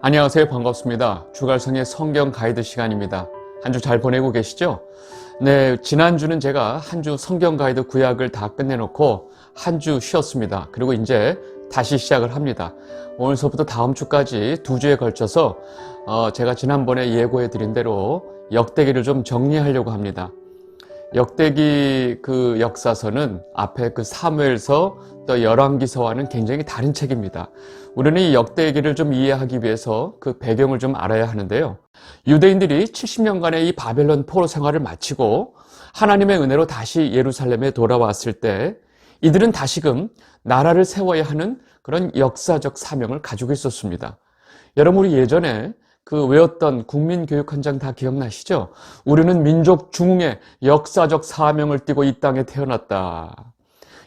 안녕하세요. 반갑습니다. 주갈성의 성경 가이드 시간입니다. 한 주 잘 보내고 계시죠? 네, 지난주는 제가 한 주 성경 가이드 구약을 다 끝내놓고 한 주 쉬었습니다. 그리고 이제 다시 시작을 합니다. 오늘서부터 다음 주까지 2주에 걸쳐서 제가 지난번에 예고해 드린 대로 역대기를 좀 정리하려고 합니다. 역대기 그 역사서는 앞에 그 사무엘서 또 열왕기서와는 굉장히 다른 책입니다. 우리는 이 역대기를 좀 이해하기 위해서 그 배경을 좀 알아야 하는데요. 유대인들이 70년간의 이 바벨론 포로 생활을 마치고 하나님의 은혜로 다시 예루살렘에 돌아왔을 때 이들은 다시금 나라를 세워야 하는 그런 역사적 사명을 가지고 있었습니다. 여러분, 우리 예전에 그 외웠던 국민교육 한 장 다 기억나시죠? 우리는 민족 중흥의 역사적 사명을 띠고 이 땅에 태어났다.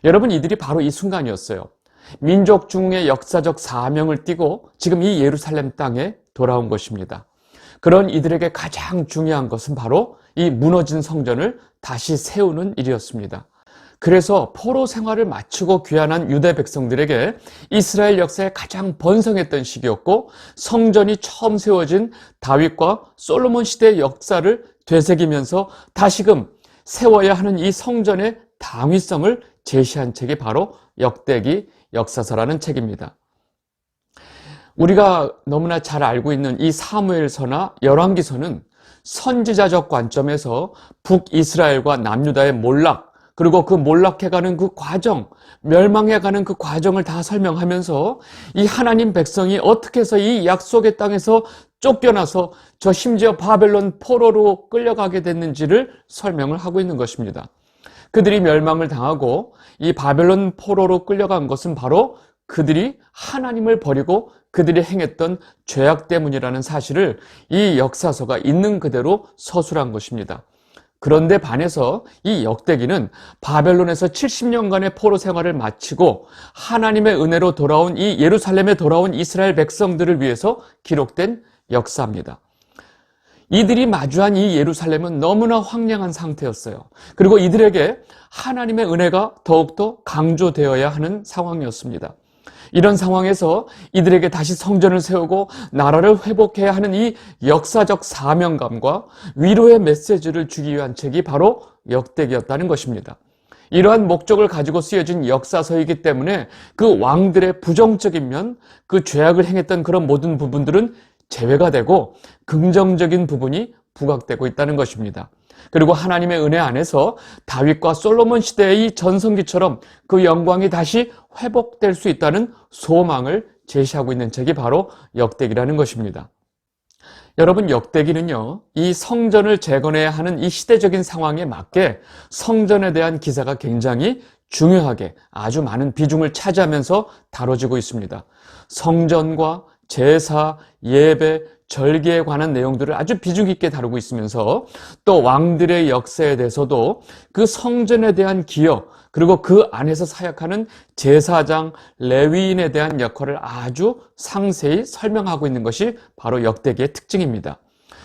여러분, 이들이 바로 이 순간이었어요. 민족 중흥의 역사적 사명을 띠고 지금 이 예루살렘 땅에 돌아온 것입니다. 그런 이들에게 가장 중요한 것은 바로 이 무너진 성전을 다시 세우는 일이었습니다. 그래서 포로 생활을 마치고 귀환한 유대 백성들에게 이스라엘 역사에 가장 번성했던 시기였고, 성전이 처음 세워진 다윗과 솔로몬 시대의 역사를 되새기면서 다시금 세워야 하는 이 성전의 당위성을 제시한 책이 바로 역대기 역사서라는 책입니다. 우리가 너무나 잘 알고 있는 이 사무엘서나 열왕기서는 선지자적 관점에서 북이스라엘과 남유다의 몰락, 그리고 그 몰락해가는 그 과정, 멸망해가는 그 과정을 다 설명하면서 이 하나님 백성이 어떻게 해서 이 약속의 땅에서 쫓겨나서 저 심지어 바벨론 포로로 끌려가게 됐는지를 설명을 하고 있는 것입니다. 그들이 멸망을 당하고 이 바벨론 포로로 끌려간 것은 바로 그들이 하나님을 버리고 그들이 행했던 죄악 때문이라는 사실을 이 역사서가 있는 그대로 서술한 것입니다. 그런데 반해서 이 역대기는 바벨론에서 70년간의 포로 생활을 마치고 하나님의 은혜로 돌아온 이 예루살렘에 돌아온 이스라엘 백성들을 위해서 기록된 역사입니다. 이들이 마주한 이 예루살렘은 너무나 황량한 상태였어요. 그리고 이들에게 하나님의 은혜가 더욱더 강조되어야 하는 상황이었습니다. 이런 상황에서 이들에게 다시 성전을 세우고 나라를 회복해야 하는 이 역사적 사명감과 위로의 메시지를 주기 위한 책이 바로 역대기였다는 것입니다. 이러한 목적을 가지고 쓰여진 역사서이기 때문에 그 왕들의 부정적인 면, 그 죄악을 행했던 그런 모든 부분들은 제외가 되고 긍정적인 부분이 부각되고 있다는 것입니다. 그리고 하나님의 은혜 안에서 다윗과 솔로몬 시대의 이 전성기처럼 그 영광이 다시 회복될 수 있다는 소망을 제시하고 있는 책이 바로 역대기라는 것입니다. 여러분, 역대기는요, 이 성전을 재건해야 하는 이 시대적인 상황에 맞게 성전에 대한 기사가 굉장히 중요하게 아주 많은 비중을 차지하면서 다뤄지고 있습니다. 성전과 제사, 예배, 절기에 관한 내용들을 아주 비중 있게 다루고 있으면서 또 왕들의 역사에 대해서도 그 성전에 대한 기여, 그리고 그 안에서 사역하는 제사장, 레위인에 대한 역할을 아주 상세히 설명하고 있는 것이 바로 역대기의 특징입니다.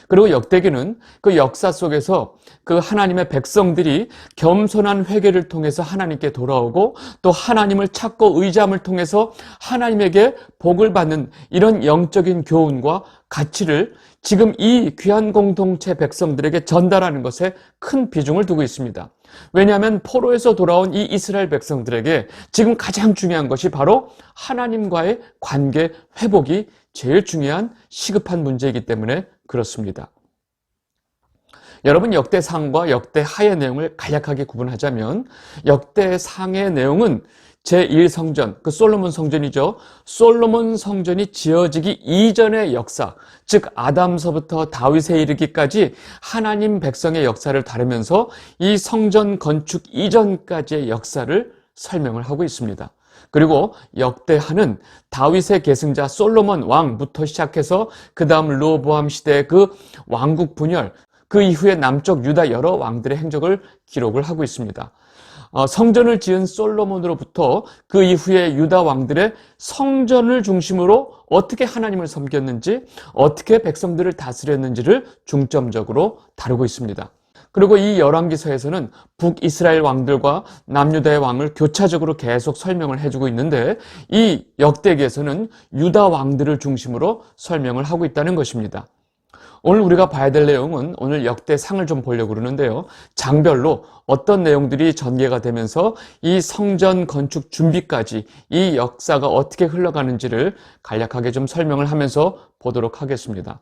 그리고 역대기는 그 역사 속에서 그 하나님의 백성들이 겸손한 회개를 통해서 하나님께 돌아오고 또 하나님을 찾고 의지함을 통해서 하나님에게 복을 받는 이런 영적인 교훈과 가치를 지금 이 귀한 공동체 백성들에게 전달하는 것에 큰 비중을 두고 있습니다. 왜냐하면 포로에서 돌아온 이 이스라엘 백성들에게 지금 가장 중요한 것이 바로 하나님과의 관계 회복이 제일 중요한 시급한 문제이기 때문에 그렇습니다. 여러분, 역대상과 역대하의 내용을 간략하게 구분하자면 역대상의 내용은 제1성전, 그 솔로몬 성전이죠. 솔로몬 성전이 지어지기 이전의 역사, 즉 아담서부터 다윗에 이르기까지 하나님 백성의 역사를 다루면서 이 성전 건축 이전까지의 역사를 설명을 하고 있습니다. 그리고 역대하는 다윗의 계승자 솔로몬 왕부터 시작해서 그 다음 르호보암 시대의 그 왕국 분열, 그 이후에 남쪽 유다 여러 왕들의 행적을 기록을 하고 있습니다. 성전을 지은 솔로몬으로부터 그 이후에 유다 왕들의 성전을 중심으로 어떻게 하나님을 섬겼는지, 어떻게 백성들을 다스렸는지를 중점적으로 다루고 있습니다. 그리고 이 열왕기서에서는 북이스라엘 왕들과 남유다의 왕을 교차적으로 계속 설명을 해주고 있는데 이 역대기에서는 유다 왕들을 중심으로 설명을 하고 있다는 것입니다. 오늘 우리가 봐야 될 내용은 오늘 역대상을 좀 보려고 그러는데요. 장별로 어떤 내용들이 전개가 되면서 이 성전 건축 준비까지 이 역사가 어떻게 흘러가는지를 간략하게 좀 설명을 하면서 보도록 하겠습니다.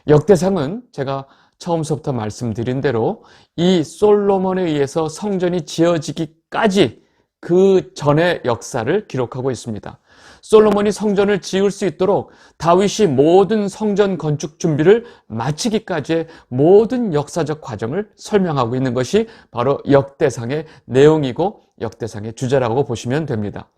역대상은 제가 처음서부터 말씀드린 대로 이 솔로몬에 의해서 성전이 지어지기까지 그 전의 역사를 기록하고 있습니다. 솔로몬이 성전을 지을 수 있도록 다윗이 모든 성전 건축 준비를 마치기까지의 모든 역사적 과정을 설명하고 있는 것이 바로 역대상의 내용이고 역대상의 주제라고 보시면 됩니다.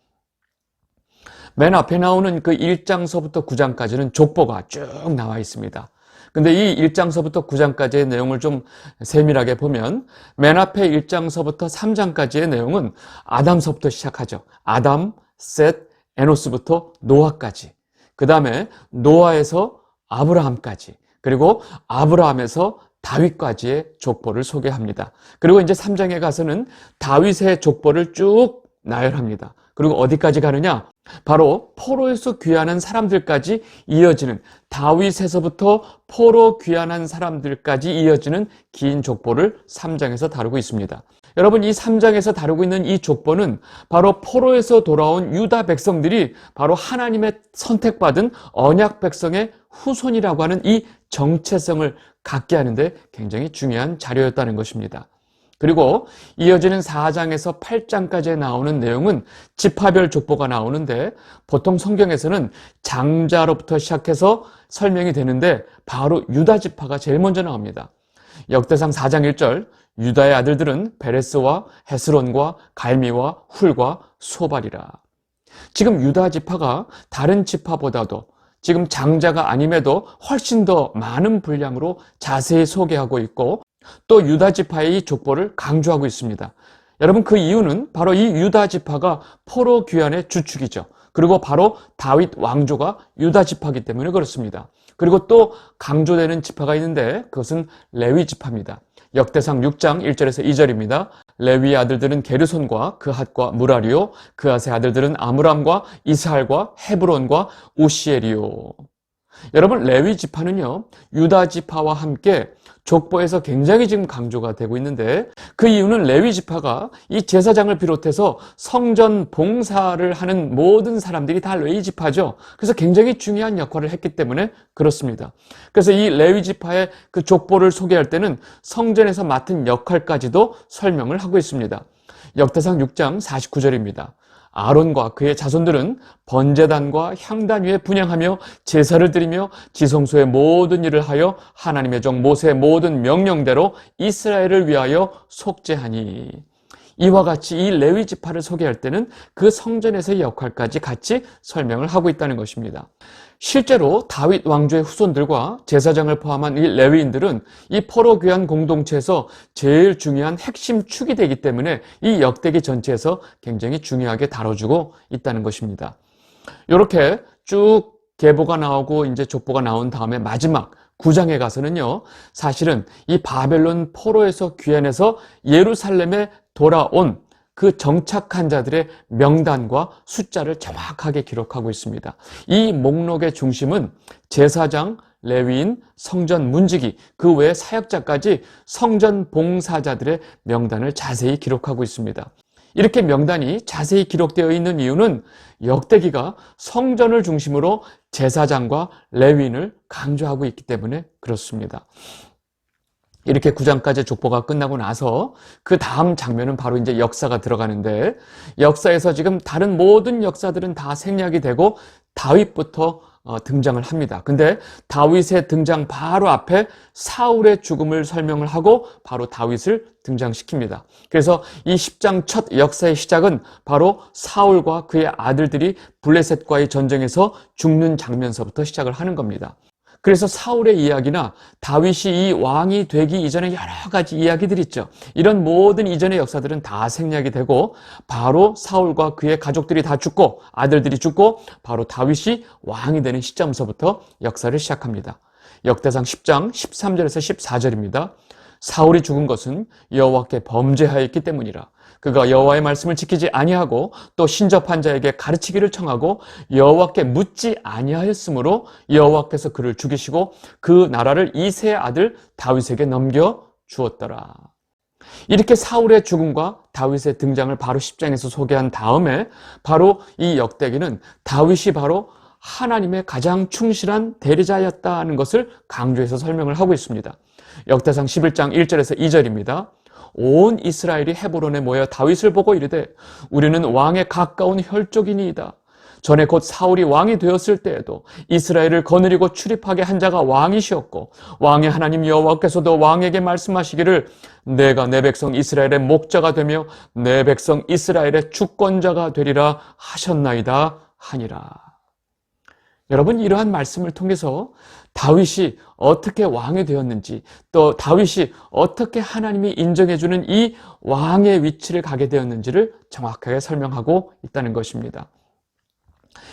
맨 앞에 나오는 그 1장서부터 9장까지는 족보가 쭉 나와 있습니다. 근데 이 1장서부터 9장까지의 내용을 좀 세밀하게 보면 맨 앞에 1장서부터 3장까지의 내용은 아담서부터 시작하죠. 아담, 셋, 에노스부터 노아까지, 그 다음에 노아에서 아브라함까지, 그리고 아브라함에서 다윗까지의 족보를 소개합니다. 그리고 이제 3장에 가서는 다윗의 족보를 쭉 나열합니다. 그리고 어디까지 가느냐? 바로 포로에서 귀환한 사람들까지 이어지는, 다윗에서부터 포로 귀환한 사람들까지 이어지는 긴 족보를 3장에서 다루고 있습니다. 여러분, 이 3장에서 다루고 있는 이 족보는 바로 포로에서 돌아온 유다 백성들이 바로 하나님의 선택받은 언약 백성의 후손이라고 하는 이 정체성을 갖게 하는데 굉장히 중요한 자료였다는 것입니다. 그리고 이어지는 4장에서 8장까지 나오는 내용은 지파별 족보가 나오는데 보통 성경에서는 장자로부터 시작해서 설명이 되는데 바로 유다 지파가 제일 먼저 나옵니다. 역대상 4장 1절, 유다의 아들들은 베레스와 헤스론과 갈미와 훌과 소발이라. 지금 유다 지파가 다른 지파보다도 지금 장자가 아님에도 훨씬 더 많은 분량으로 자세히 소개하고 있고 또 유다 지파의 이 족보를 강조하고 있습니다. 여러분, 그 이유는 바로 이 유다 지파가 포로 귀환의 주축이죠. 그리고 바로 다윗 왕조가 유다 지파이기 때문에 그렇습니다. 그리고 또 강조되는 지파가 있는데 그것은 레위 지파입니다. 역대상 6장 1절에서 2절입니다. 레위의 아들들은 게르손과 그핫과 무라리요, 그핫의 아들들은 아므람과 이스할과 헤브론과 우시엘이요. 여러분, 레위 지파는요, 유다 지파와 함께 족보에서 굉장히 지금 강조가 되고 있는데 그 이유는 레위 지파가 이 제사장을 비롯해서 성전 봉사를 하는 모든 사람들이 다 레위 지파죠. 그래서 굉장히 중요한 역할을 했기 때문에 그렇습니다. 그래서 이 레위 지파의 그 족보를 소개할 때는 성전에서 맡은 역할까지도 설명을 하고 있습니다. 역대상 6장 49절입니다. 아론과 그의 자손들은 번제단과 향단 위에 분향하며 제사를 드리며 지성소의 모든 일을 하여 하나님의 종 모세의 모든 명령대로 이스라엘을 위하여 속죄하니. 이와 같이 이 레위 지파를 소개할 때는 그 성전에서의 역할까지 같이 설명을 하고 있다는 것입니다. 실제로 다윗 왕조의 후손들과 제사장을 포함한 이 레위인들은 이 포로 귀환 공동체에서 제일 중요한 핵심 축이 되기 때문에 이 역대기 전체에서 굉장히 중요하게 다뤄주고 있다는 것입니다. 이렇게 쭉 계보가 나오고 이제 족보가 나온 다음에 마지막 9장에 가서는요, 사실은 이 바벨론 포로에서 귀환해서 예루살렘에 돌아온 그 정착한 자들의 명단과 숫자를 정확하게 기록하고 있습니다. 이 목록의 중심은 제사장, 레위인, 성전 문지기, 그 외 사역자까지 성전 봉사자들의 명단을 자세히 기록하고 있습니다. 이렇게 명단이 자세히 기록되어 있는 이유는 역대기가 성전을 중심으로 제사장과 레위인을 강조하고 있기 때문에 그렇습니다. 이렇게 9장까지 족보가 끝나고 나서 그 다음 장면은 바로 이제 역사가 들어가는데 역사에서 지금 다른 모든 역사들은 다 생략이 되고 다윗부터 등장을 합니다. 근데 다윗의 등장 바로 앞에 사울의 죽음을 설명을 하고 바로 다윗을 등장시킵니다. 그래서 이 10장 첫 역사의 시작은 바로 사울과 그의 아들들이 블레셋과의 전쟁에서 죽는 장면서부터 시작을 하는 겁니다. 그래서 사울의 이야기나 다윗이 이 왕이 되기 이전에 여러 가지 이야기들이 있죠. 이런 모든 이전의 역사들은 다 생략이 되고 바로 사울과 그의 가족들이 다 죽고 아들들이 죽고 바로 다윗이 왕이 되는 시점서부터 역사를 시작합니다. 역대상 10장 13절에서 14절입니다. 사울이 죽은 것은 여호와께 범죄하였기 때문이라. 그가 여호와의 말씀을 지키지 아니하고 또 신접한 자에게 가르치기를 청하고 여호와께 묻지 아니하였으므로 여호와께서 그를 죽이시고 그 나라를 이새의 아들 다윗에게 넘겨 주었더라. 이렇게 사울의 죽음과 다윗의 등장을 바로 10장에서 소개한 다음에 바로 이 역대기는 다윗이 바로 하나님의 가장 충실한 대리자였다는 것을 강조해서 설명을 하고 있습니다. 역대상 11장 1절에서 2절입니다. 온 이스라엘이 헤브론에 모여 다윗을 보고 이르되 우리는 왕에 가까운 혈족이니이다. 전에 곧 사울이 왕이 되었을 때에도 이스라엘을 거느리고 출입하게 한 자가 왕이시었고 왕의 하나님 여호와께서도 왕에게 말씀하시기를 내가 내 백성 이스라엘의 목자가 되며 내 백성 이스라엘의 주권자가 되리라 하셨나이다 하니라. 여러분, 이러한 말씀을 통해서 다윗이 어떻게 왕이 되었는지, 또 다윗이 어떻게 하나님이 인정해주는 이 왕의 위치를 가게 되었는지를 정확하게 설명하고 있다는 것입니다.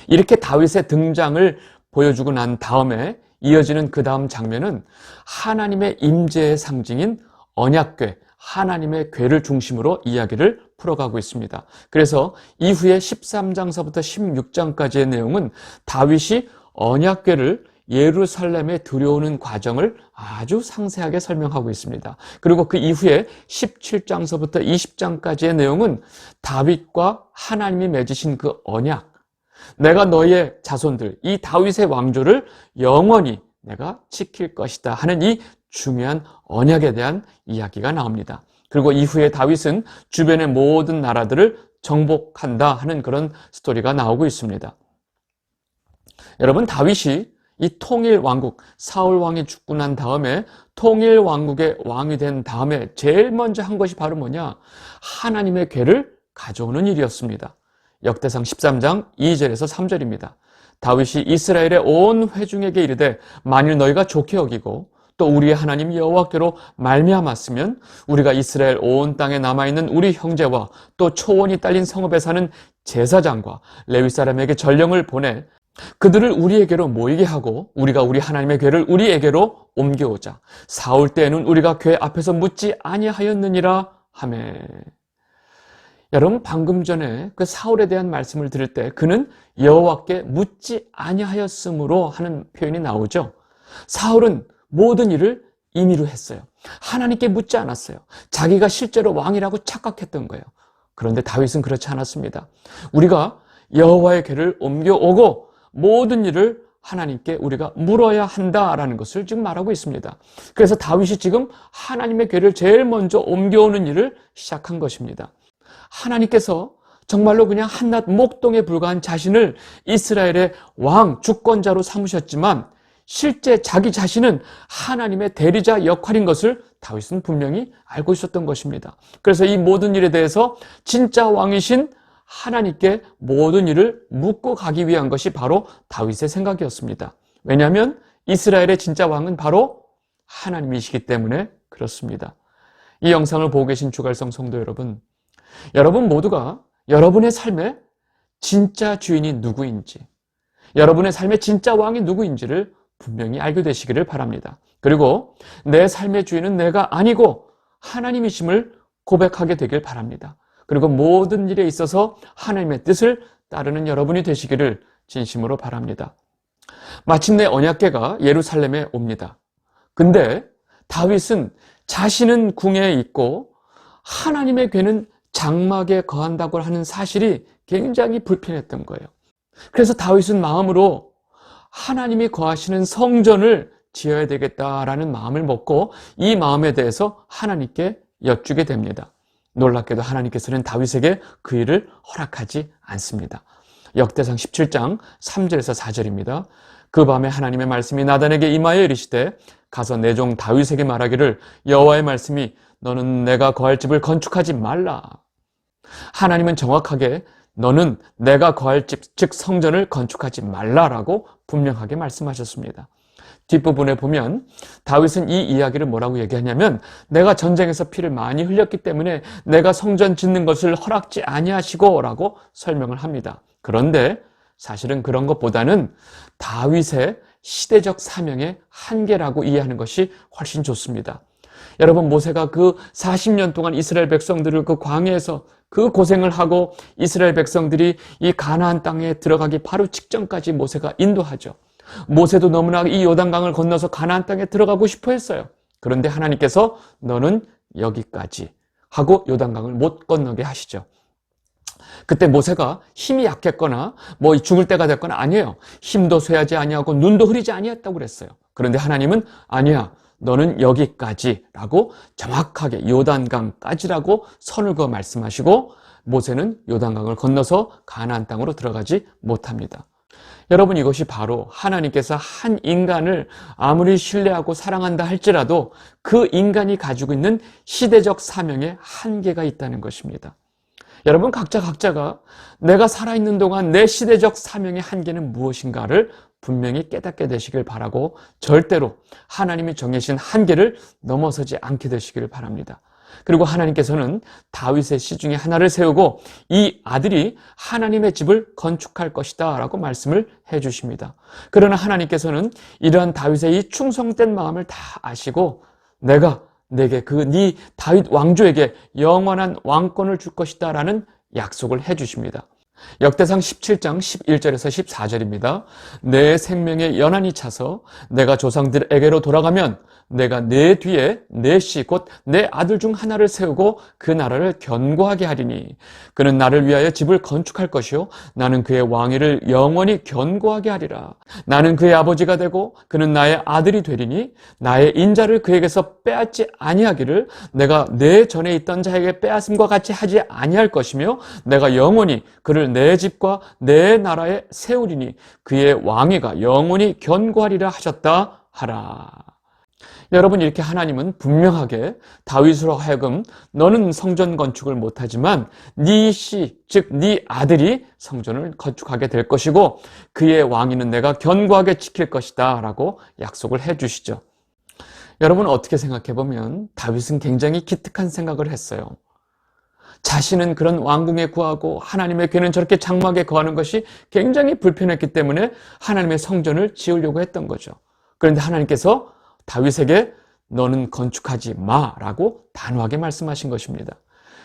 이렇게 다윗의 등장을 보여주고 난 다음에 이어지는 그 다음 장면은 하나님의 임재의 상징인 언약궤, 하나님의 궤를 중심으로 이야기를 풀어가고 있습니다. 그래서 이후에 13장서부터 16장까지의 내용은 다윗이 언약궤를 예루살렘에 들여오는 과정을 아주 상세하게 설명하고 있습니다. 그리고 그 이후에 17장서부터 20장까지의 내용은 다윗과 하나님이 맺으신 그 언약, 내가 너의 자손들, 이 다윗의 왕조를 영원히 내가 지킬 것이다 하는 이 중요한 언약에 대한 이야기가 나옵니다. 그리고 이후에 다윗은 주변의 모든 나라들을 정복한다 하는 그런 스토리가 나오고 있습니다. 여러분, 다윗이 이 통일왕국, 사울왕이 죽고 난 다음에 통일왕국의 왕이 된 다음에 제일 먼저 한 것이 바로 뭐냐? 하나님의 궤를 가져오는 일이었습니다. 역대상 13장 2절에서 3절입니다. 다윗이 이스라엘의 온 회중에게 이르되 만일 너희가 좋게 여기고 또 우리의 하나님 여호와께로 말미암았으면 우리가 이스라엘 온 땅에 남아있는 우리 형제와 또 초원이 딸린 성읍에 사는 제사장과 레위 사람에게 전령을 보내 그들을 우리에게로 모이게 하고 우리가 우리 하나님의 궤를 우리에게로 옮겨오자. 사울 때에는 우리가 궤 앞에서 묻지 아니하였느니라 하매. 여러분, 방금 전에 그 사울에 대한 말씀을 들을 때 그는 여호와께 묻지 아니하였으므로 하는 표현이 나오죠. 사울은 모든 일을 임의로 했어요. 하나님께 묻지 않았어요. 자기가 실제로 왕이라고 착각했던 거예요. 그런데 다윗은 그렇지 않았습니다. 우리가 여호와의 궤를 옮겨오고 모든 일을 하나님께 우리가 물어야 한다라는 것을 지금 말하고 있습니다. 그래서 다윗이 지금 하나님의 궤를 제일 먼저 옮겨오는 일을 시작한 것입니다. 하나님께서 정말로 그냥 한낱 목동에 불과한 자신을 이스라엘의 왕, 주권자로 삼으셨지만 실제 자기 자신은 하나님의 대리자 역할인 것을 다윗은 분명히 알고 있었던 것입니다. 그래서 이 모든 일에 대해서 진짜 왕이신 하나님께 모든 일을 묻고 가기 위한 것이 바로 다윗의 생각이었습니다. 왜냐하면 이스라엘의 진짜 왕은 바로 하나님이시기 때문에 그렇습니다. 이 영상을 보고 계신 주갈성 성도 여러분, 여러분 모두가 여러분의 삶의 진짜 주인이 누구인지, 여러분의 삶의 진짜 왕이 누구인지를 분명히 알게 되시기를 바랍니다. 그리고 내 삶의 주인은 내가 아니고 하나님이심을 고백하게 되길 바랍니다. 그리고 모든 일에 있어서 하나님의 뜻을 따르는 여러분이 되시기를 진심으로 바랍니다. 마침내 언약궤가 예루살렘에 옵니다. 근데 다윗은 자신은 궁에 있고 하나님의 궤는 장막에 거한다고 하는 사실이 굉장히 불편했던 거예요. 그래서 다윗은 마음으로 하나님이 거하시는 성전을 지어야 되겠다라는 마음을 먹고 이 마음에 대해서 하나님께 여쭈게 됩니다. 놀랍게도 하나님께서는 다윗에게 그 일을 허락하지 않습니다. 역대상 17장 3절에서 4절입니다. 그 밤에 하나님의 말씀이 나단에게 임하여 이르시되 가서 내 종 다윗에게 말하기를 여호와의 말씀이 너는 내가 거할 집을 건축하지 말라. 하나님은 정확하게 너는 내가 거할 집, 즉 성전을 건축하지 말라라고 분명하게 말씀하셨습니다. 뒷부분에 보면 다윗은 이 이야기를 뭐라고 얘기하냐면 내가 전쟁에서 피를 많이 흘렸기 때문에 내가 성전 짓는 것을 허락지 아니하시고 라고 설명을 합니다. 그런데 사실은 그런 것보다는 다윗의 시대적 사명의 한계라고 이해하는 것이 훨씬 좋습니다. 여러분, 모세가 그 40년 동안 이스라엘 백성들을 그 광야에서 그 고생을 하고 이스라엘 백성들이 이 가나안 땅에 들어가기 바로 직전까지 모세가 인도하죠. 모세도 너무나 이 요단강을 건너서 가나안 땅에 들어가고 싶어 했어요. 그런데 하나님께서 너는 여기까지 하고 요단강을 못 건너게 하시죠. 그때 모세가 힘이 약했거나 뭐 죽을 때가 됐거나 아니에요. 힘도 쇠하지 아니하고 눈도 흐리지 아니했다고 그랬어요. 그런데 하나님은 아니야, 너는 여기까지라고 정확하게 요단강까지라고 선을 그어 말씀하시고 모세는 요단강을 건너서 가나안 땅으로 들어가지 못합니다. 여러분, 이것이 바로 하나님께서 한 인간을 아무리 신뢰하고 사랑한다 할지라도 그 인간이 가지고 있는 시대적 사명에 한계가 있다는 것입니다. 여러분, 각자가 내가 살아있는 동안 내 시대적 사명의 한계는 무엇인가를 분명히 깨닫게 되시길 바라고 절대로 하나님이 정해진 한계를 넘어서지 않게 되시길 바랍니다. 그리고 하나님께서는 다윗의 시 중에 하나를 세우고 이 아들이 하나님의 집을 건축할 것이다 라고 말씀을 해주십니다. 그러나 하나님께서는 이러한 다윗의 이 충성된 마음을 다 아시고 내가 내게 네 다윗 왕조에게 영원한 왕권을 줄 것이다 라는 약속을 해주십니다. 역대상 17장 11절에서 14절입니다. 내 생명에 연한이 차서 내가 조상들에게로 돌아가면 내가 내 뒤에 내 씨 곧 내 아들 중 하나를 세우고 그 나라를 견고하게 하리니 그는 나를 위하여 집을 건축할 것이요 나는 그의 왕위를 영원히 견고하게 하리라. 나는 그의 아버지가 되고 그는 나의 아들이 되리니 나의 인자를 그에게서 빼앗지 아니하기를 내가 내 전에 있던 자에게 빼앗음과 같이 하지 아니할 것이며 내가 영원히 그를 내 집과 내 나라에 세우리니 그의 왕위가 영원히 견고하리라 하셨다 하라. 여러분, 이렇게 하나님은 분명하게 다윗으로 하여금 너는 성전 건축을 못하지만 네 씨, 즉 네 아들이 성전을 건축하게 될 것이고 그의 왕위는 내가 견고하게 지킬 것이다 라고 약속을 해주시죠. 여러분, 어떻게 생각해보면 다윗은 굉장히 기특한 생각을 했어요. 자신은 그런 왕궁에 구하고 하나님의 궤는 저렇게 장막에 거하는 것이 굉장히 불편했기 때문에 하나님의 성전을 지으려고 했던 거죠. 그런데 하나님께서 다윗에게 너는 건축하지 마라고 단호하게 말씀하신 것입니다.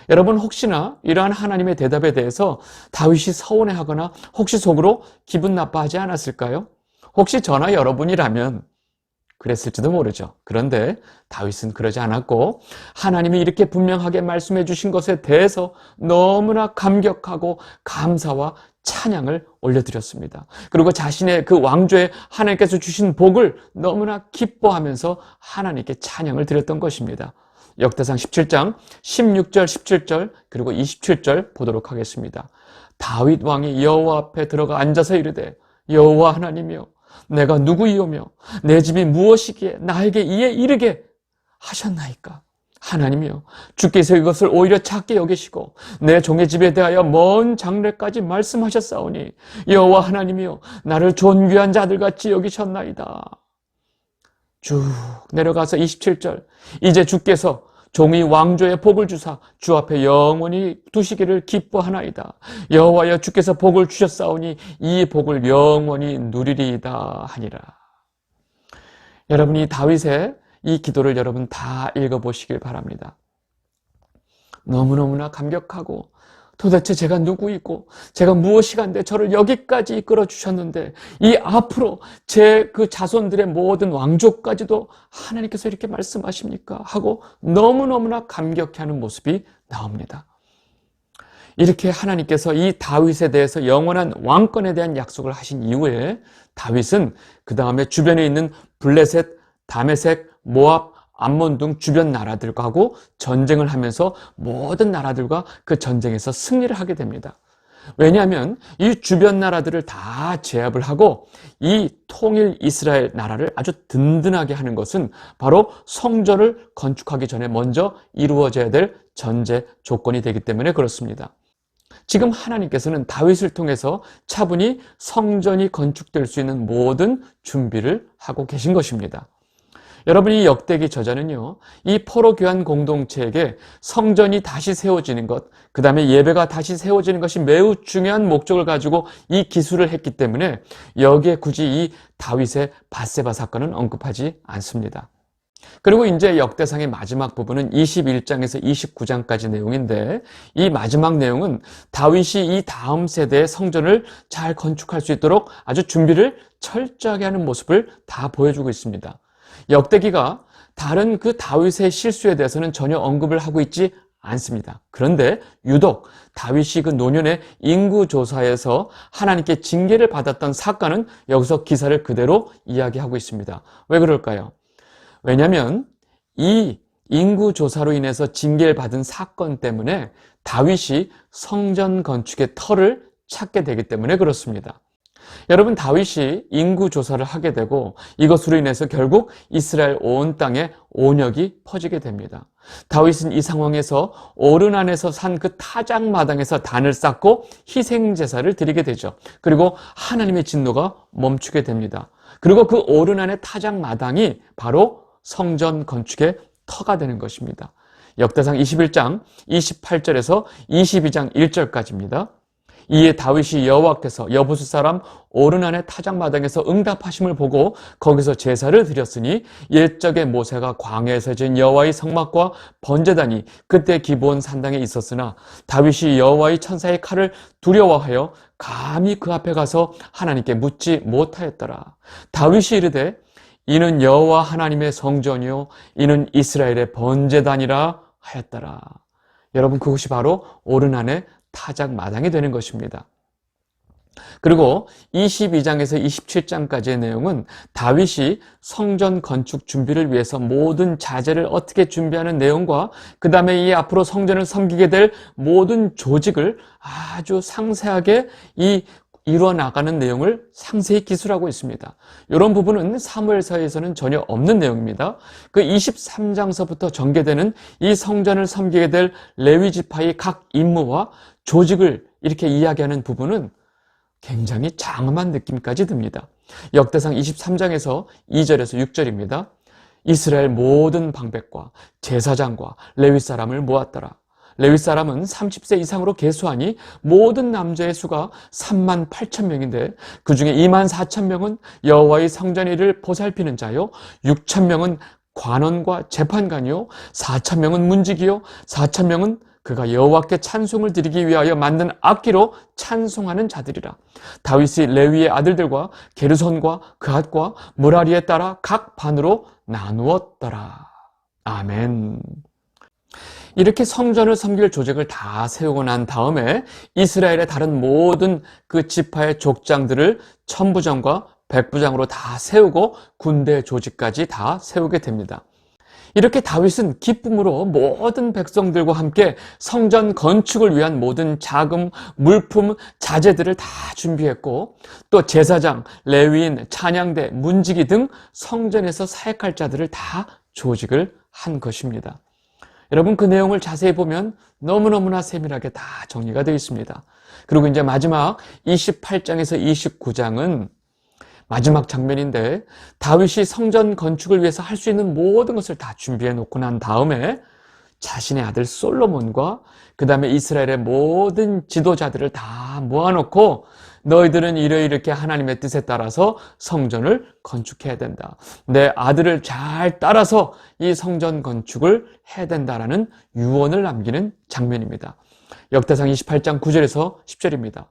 여러분, 혹시나 이러한 하나님의 대답에 대해서 다윗이 서운해하거나 혹시 속으로 기분 나빠하지 않았을까요? 혹시 저나 여러분이라면 그랬을지도 모르죠. 그런데 다윗은 그러지 않았고 하나님이 이렇게 분명하게 말씀해 주신 것에 대해서 너무나 감격하고 감사와 찬양을 올려드렸습니다. 그리고 자신의 그 왕조에 하나님께서 주신 복을 너무나 기뻐하면서 하나님께 찬양을 드렸던 것입니다. 역대상 17장 16절, 17절 그리고 27절 보도록 하겠습니다. 다윗 왕이 여호와 앞에 들어가 앉아서 이르되 여호와 하나님이여 내가 누구이오며 내 집이 무엇이기에 나에게 이에 이르게 하셨나이까? 하나님이여 주께서 이것을 오히려 작게 여기시고 내 종의 집에 대하여 먼 장래까지 말씀하셨사오니 여호와 하나님이여 나를 존귀한 자들같이 여기셨나이다. 쭉 내려가서 27절 이제 주께서 종이 왕조의 복을 주사 주 앞에 영원히 두시기를 기뻐하나이다. 여호와여 주께서 복을 주셨사오니 이 복을 영원히 누리리이다 하니라. 여러분이 다윗의 이 기도를 여러분 다 읽어보시길 바랍니다. 너무너무나 감격하고 도대체 제가 누구이고 제가 무엇이간데 저를 여기까지 이끌어 주셨는데 이 앞으로 제 그 자손들의 모든 왕족까지도 하나님께서 이렇게 말씀하십니까? 하고 너무너무나 감격해하는 모습이 나옵니다. 이렇게 하나님께서 이 다윗에 대해서 영원한 왕권에 대한 약속을 하신 이후에 다윗은 그 다음에 주변에 있는 블레셋, 다메섹, 모압, 암몬 등 주변 나라들과하고 전쟁을 하면서 모든 나라들과 그 전쟁에서 승리를 하게 됩니다. 왜냐하면 이 주변 나라들을 다 제압을 하고 이 통일 이스라엘 나라를 아주 든든하게 하는 것은 바로 성전을 건축하기 전에 먼저 이루어져야 될 전제 조건이 되기 때문에 그렇습니다. 지금 하나님께서는 다윗을 통해서 차분히 성전이 건축될 수 있는 모든 준비를 하고 계신 것입니다. 여러분이 역대기 저자는요, 이 포로 교한 공동체에게 성전이 다시 세워지는 것, 그 다음에 예배가 다시 세워지는 것이 매우 중요한 목적을 가지고 이 기술을 했기 때문에 여기에 굳이 이 다윗의 밧세바 사건은 언급하지 않습니다. 그리고 이제 역대상의 마지막 부분은 21장에서 29장까지 내용인데, 이 마지막 내용은 다윗이 이 다음 세대의 성전을 잘 건축할 수 있도록 아주 준비를 철저하게 하는 모습을 다 보여주고 있습니다. 역대기가 다른 그 다윗의 실수에 대해서는 전혀 언급을 하고 있지 않습니다. 그런데 유독 다윗이 그 노년의 인구조사에서 하나님께 징계를 받았던 사건은 여기서 기사를 그대로 이야기하고 있습니다. 왜 그럴까요? 왜냐하면 이 인구조사로 인해서 징계를 받은 사건 때문에 다윗이 성전 건축의 터를 찾게 되기 때문에 그렇습니다. 여러분, 다윗이 인구조사를 하게 되고 이것으로 인해서 결국 이스라엘 온 땅에 온역이 퍼지게 됩니다. 다윗은 이 상황에서 오르난에서 산 그 타작마당에서 단을 쌓고 희생제사를 드리게 되죠. 그리고 하나님의 진노가 멈추게 됩니다. 그리고 그 오르난의 타작마당이 바로 성전 건축의 터가 되는 것입니다. 역대상 21장 28절에서 22장 1절까지입니다. 이에 다윗이 여호와께서 여부수 사람 오르난의 타작마당에서 응답하심을 보고 거기서 제사를 드렸으니 옛적에 모세가 광야에서 지은 여호와의 성막과 번제단이 그때 기브온 산당에 있었으나 다윗이 여호와의 천사의 칼을 두려워하여 감히 그 앞에 가서 하나님께 묻지 못하였더라. 다윗이 이르되 이는 여호와 하나님의 성전이요 이는 이스라엘의 번제단이라 하였더라. 여러분, 그것이 바로 오르난의 타작마당이 되는 것입니다. 그리고 22장에서 27장까지의 내용은 다윗이 성전 건축 준비를 위해서 모든 자재를 어떻게 준비하는 내용과 그 다음에 이 앞으로 성전을 섬기게 될 모든 조직을 아주 상세하게 이루어 나가는 내용을 상세히 기술하고 있습니다. 이런 부분은 사무엘서에서는 전혀 없는 내용입니다. 그 23장서부터 전개되는 이 성전을 섬기게 될 레위 지파의 각 임무와 조직을 이렇게 이야기하는 부분은 굉장히 장엄한 느낌까지 듭니다. 역대상 23장에서 2절에서 6절입니다. 이스라엘 모든 방백과 제사장과 레위 사람을 모았더라. 레위 사람은 30세 이상으로 계수하니 모든 남자의 수가 3만 8천 명인데 그 중에 2만 4천 명은 여호와의 성전 일을 보살피는 자요 6천 명은 관원과 재판관이요 4천 명은 문지기요 4천 명은 그가 여호와께 찬송을 드리기 위하여 만든 악기로 찬송하는 자들이라. 다윗이 레위의 아들들과 게르손과 그핫과 무라리에 따라 각 반으로 나누었더라. 아멘. 이렇게 성전을 섬길 조직을 다 세우고 난 다음에 이스라엘의 다른 모든 그 지파의 족장들을 천부장과 백부장으로 다 세우고 군대 조직까지 다 세우게 됩니다. 이렇게 다윗은 기쁨으로 모든 백성들과 함께 성전 건축을 위한 모든 자금, 물품, 자재들을 다 준비했고 또 제사장, 레위인, 찬양대, 문지기 등 성전에서 사역할 자들을 다 조직을 한 것입니다. 여러분, 그 내용을 자세히 보면 너무너무나 세밀하게 다 정리가 되어 있습니다. 그리고 이제 마지막 28장에서 29장은 마지막 장면인데 다윗이 성전 건축을 위해서 할 수 있는 모든 것을 다 준비해 놓고 난 다음에 자신의 아들 솔로몬과 그 다음에 이스라엘의 모든 지도자들을 다 모아놓고 너희들은 이렇게 하나님의 뜻에 따라서 성전을 건축해야 된다. 내 아들을 잘 따라서 이 성전 건축을 해야 된다라는 유언을 남기는 장면입니다. 역대상 28장 9절에서 10절입니다.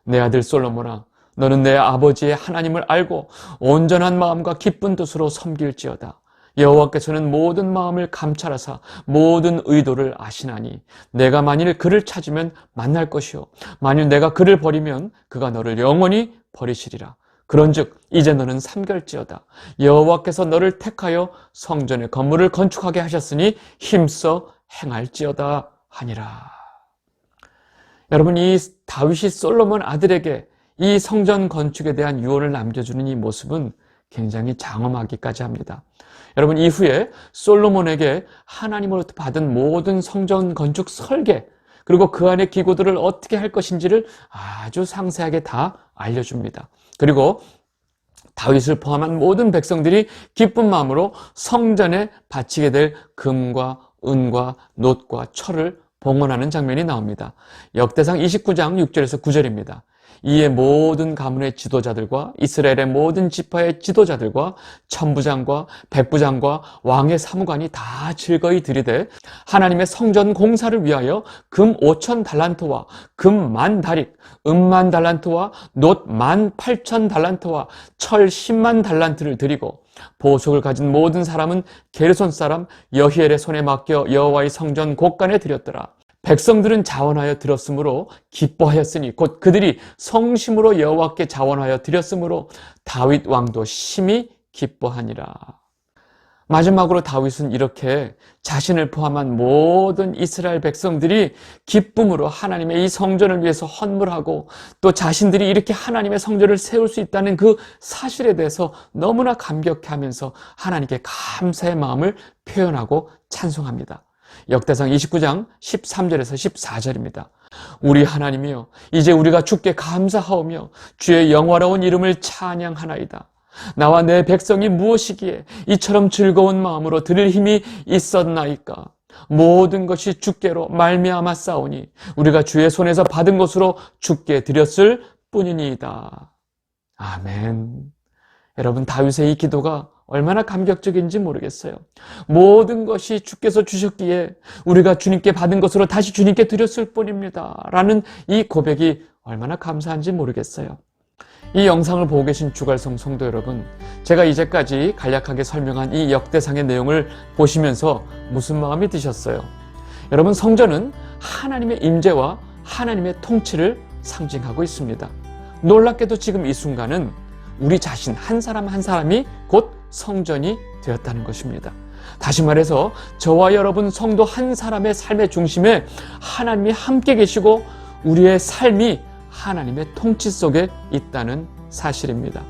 내 아들 솔로몬아, 너는 내 아버지의 하나님을 알고 온전한 마음과 기쁜 뜻으로 섬길지어다. 여호와께서는 모든 마음을 감찰하사 모든 의도를 아시나니 내가 만일 그를 찾으면 만날 것이요 만일 내가 그를 버리면 그가 너를 영원히 버리시리라. 그런즉 이제 너는 삼갈지어다. 여호와께서 너를 택하여 성전의 건물을 건축하게 하셨으니 힘써 행할지어다 하니라. 여러분, 이 다윗이 솔로몬 아들에게 이 성전 건축에 대한 유언을 남겨주는 이 모습은 굉장히 장엄하기까지 합니다. 여러분, 이후에 솔로몬에게 하나님으로부터 받은 모든 성전 건축 설계 그리고 그 안의 기구들을 어떻게 할 것인지를 아주 상세하게 다 알려줍니다. 그리고 다윗을 포함한 모든 백성들이 기쁜 마음으로 성전에 바치게 될 금과 은과 놋과 철을 봉헌하는 장면이 나옵니다. 역대상 29장 6절에서 9절입니다. 이에 모든 가문의 지도자들과 이스라엘의 모든 지파의 지도자들과 천부장과 백부장과 왕의 사무관이 다 즐거이 들이대 하나님의 성전 공사를 위하여 금 5천 달란트와 금 10,000다릭, 은 10,000달란트와 놋 18,000달란트와 철 10만 달란트를 드리고 보석을 가진 모든 사람은 게르손 사람 여히엘의 손에 맡겨 여호와의 성전 곳간에 드렸더라. 백성들은 자원하여 드렸으므로 기뻐하였으니 곧 그들이 성심으로 여호와께 자원하여 드렸으므로 다윗 왕도 심히 기뻐하니라. 마지막으로 다윗은 이렇게 자신을 포함한 모든 이스라엘 백성들이 기쁨으로 하나님의 이 성전을 위해서 헌물하고 또 자신들이 이렇게 하나님의 성전을 세울 수 있다는 그 사실에 대해서 너무나 감격해하면서 하나님께 감사의 마음을 표현하고 찬송합니다. 역대상 29장 13절에서 14절입니다. 우리 하나님이여, 이제 우리가 주께 감사하오며 주의 영화로운 이름을 찬양하나이다. 나와 내 백성이 무엇이기에 이처럼 즐거운 마음으로 들을 힘이 있었나이까. 모든 것이 주께로 말미암아 싸우니 우리가 주의 손에서 받은 것으로 주께 드렸을 뿐이니이다. 아멘. 여러분, 다윗의 이 기도가 얼마나 감격적인지 모르겠어요. 모든 것이 주께서 주셨기에 우리가 주님께 받은 것으로 다시 주님께 드렸을 뿐입니다 라는 이 고백이 얼마나 감사한지 모르겠어요. 이 영상을 보고 계신 주갈성 성도 여러분, 제가 이제까지 간략하게 설명한 이 역대상의 내용을 보시면서 무슨 마음이 드셨어요? 여러분, 성전은 하나님의 임재와 하나님의 통치를 상징하고 있습니다. 놀랍게도 지금 이 순간은 우리 자신 한 사람 한 사람이 곧 성전이 되었다는 것입니다. 다시 말해서 저와 여러분 성도 한 사람의 삶의 중심에 하나님이 함께 계시고 우리의 삶이 하나님의 통치 속에 있다는 사실입니다.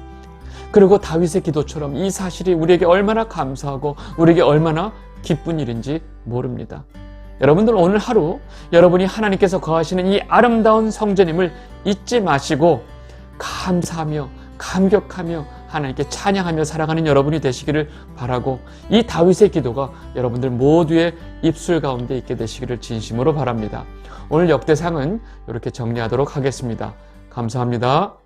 그리고 다윗의 기도처럼 이 사실이 우리에게 얼마나 감사하고 우리에게 얼마나 기쁜 일인지 모릅니다. 여러분들, 오늘 하루 여러분이 하나님께서 거하시는 이 아름다운 성전임을 잊지 마시고 감사하며 감격하며 하나님께 찬양하며 살아가는 여러분이 되시기를 바라고, 이 다윗의 기도가 여러분들 모두의 입술 가운데 있게 되시기를 진심으로 바랍니다. 오늘 역대상은 이렇게 정리하도록 하겠습니다. 감사합니다.